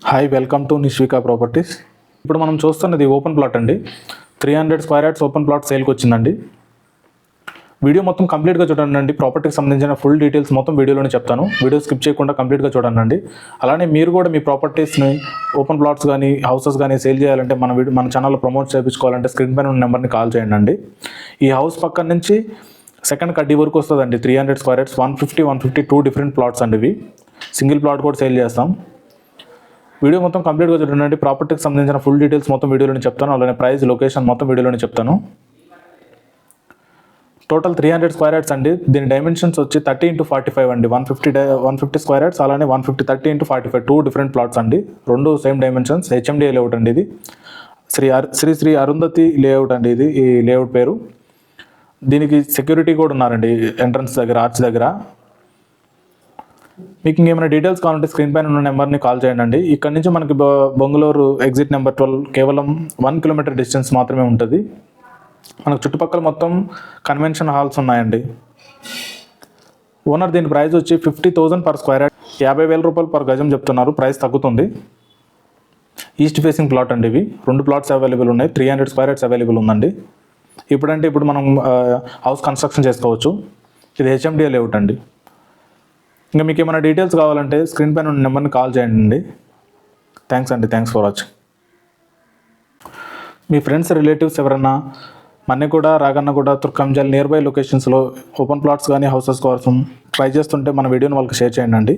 Hi, welcome to Nishvika properties. ఇప్పుడు మనం చూస్తున్నది ఓపెన్ ప్లాట్ అండి. 300 స్క్వేర్ యార్డ్స్ ఓపెన్ ప్లాట్ సేల్కి వచ్చిందండి. వీడియో మొత్తం కంప్లీట్గా చూడండి అండి. ప్రాపర్టీకి సంబంధించిన ఫుల్ డీటెయిల్స్ మొత్తం వీడియోలోనే చెప్తాను. వీడియో స్కిప్ చేయకుండా కంప్లీట్గా చూడండి అండి. అలానే మీరు కూడా మీ ప్రాపర్టీస్ని ఓపెన్ ప్లాట్స్ కానీ హౌసెస్ కానీ సేల్ చేయాలంటే మన ఛానల్లో ప్రమోట్ చేయించుకోవాలంటే స్క్రీన్ పైన ఉన్న నెంబర్ని కాల్ చేయండి అండి. ఈ హౌస్ పక్కన నుంచి సెకండ్ కడ్డీ వరకు వస్తుందండి. 300 స్క్వేర్ యార్డ్స్ 150 2 డిఫరెంట్ ప్లాట్స్ అండి. ఇవి సింగిల్ ప్లాట్ కూడా సేల్ చేస్తాం. వీడియో మొత్తం కంప్లీట్గా చూడండి. ప్రాపర్టీకి సంబంధించిన ఫుల్ డీటెయిల్స్ మొత్తం వీడియోలోనే చెప్తాను. అలానే ప్రైస్, లొకేషన్ మొత్తం వీడియోలోనే చెప్తాను. టోటల్ 300 స్క్వేర్ యార్డ్స్ అండి. దీని డైమెన్షన్స్ వచ్చి 30x45 అండి. 150 స్క్వేర్ యార్డ్స్, అలానే 150 30x45 2 డిఫరెంట్ ప్లాట్స్ అండి. రెండు సేమ్ డైమెన్షన్స్. హెచ్ఎండిఏ లేఅవుట్ అండి. ఇది శ్రీ అరుంధతి లేఅవుట్ అండి. ఇది ఈ లేఅవుట్ పేరు. దీనికి సెక్యూరిటీ కూడా ఉన్నారండి ఎంట్రన్స్ దగ్గర, ఆర్చ్ దగ్గర. మీకు ఇంకేమైనా డీటెయిల్స్ కావాలంటే స్క్రీన్ పైన ఉన్న నెంబర్ని కాల్ చేయండి. ఇక్కడ నుంచి మనకి బొంగళూరు ఎగ్జిట్ నెంబర్ 12 కేవలం 1 కిలోమీటర్ డిస్టెన్స్ మాత్రమే ఉంటుంది. మనకు చుట్టుపక్కల మొత్తం కన్వెన్షన్ హాల్స్ ఉన్నాయండి. ఓనర్ దీని ప్రైస్ వచ్చి 50,000 పర్ స్క్వేర్ యార్డ్, 50,000 రూపాయలు పర్ గజం చెప్తున్నారు. ప్రైస్ తగ్గుతుంది. ఈస్ట్ ఫేసింగ్ ప్లాట్ అండి. ఇవి 2 ప్లాట్స్ అవైలబుల్ ఉన్నాయి. 300 స్క్వేర్ యార్డ్స్ అవైలబుల్ ఉందండి. ఇప్పుడు మనం హౌస్ కన్స్ట్రక్షన్ చేసుకోవచ్చు. ఇది హెచ్ఎండిఏ లేఅవుట్ అండి. ఇంకా మీకు ఏమైనా డీటెయిల్స్ కావాలంటే స్క్రీన్ పైన ఉన్న నెంబర్ని కాల్ చేయండి. థ్యాంక్స్ అండి. Thanks for watching. మీ ఫ్రెండ్స్, రిలేటివ్స్ ఎవరన్నా మన్నెగూడ, రాగన్నగూడ, తుర్కంజల్ నియర్ బై లొకేషన్స్లో ఓపెన్ ప్లాట్స్ కానీ హౌసెస్ కోసం ట్రై చేస్తుంటే మన వీడియోని వాళ్ళకి షేర్ చేయండి.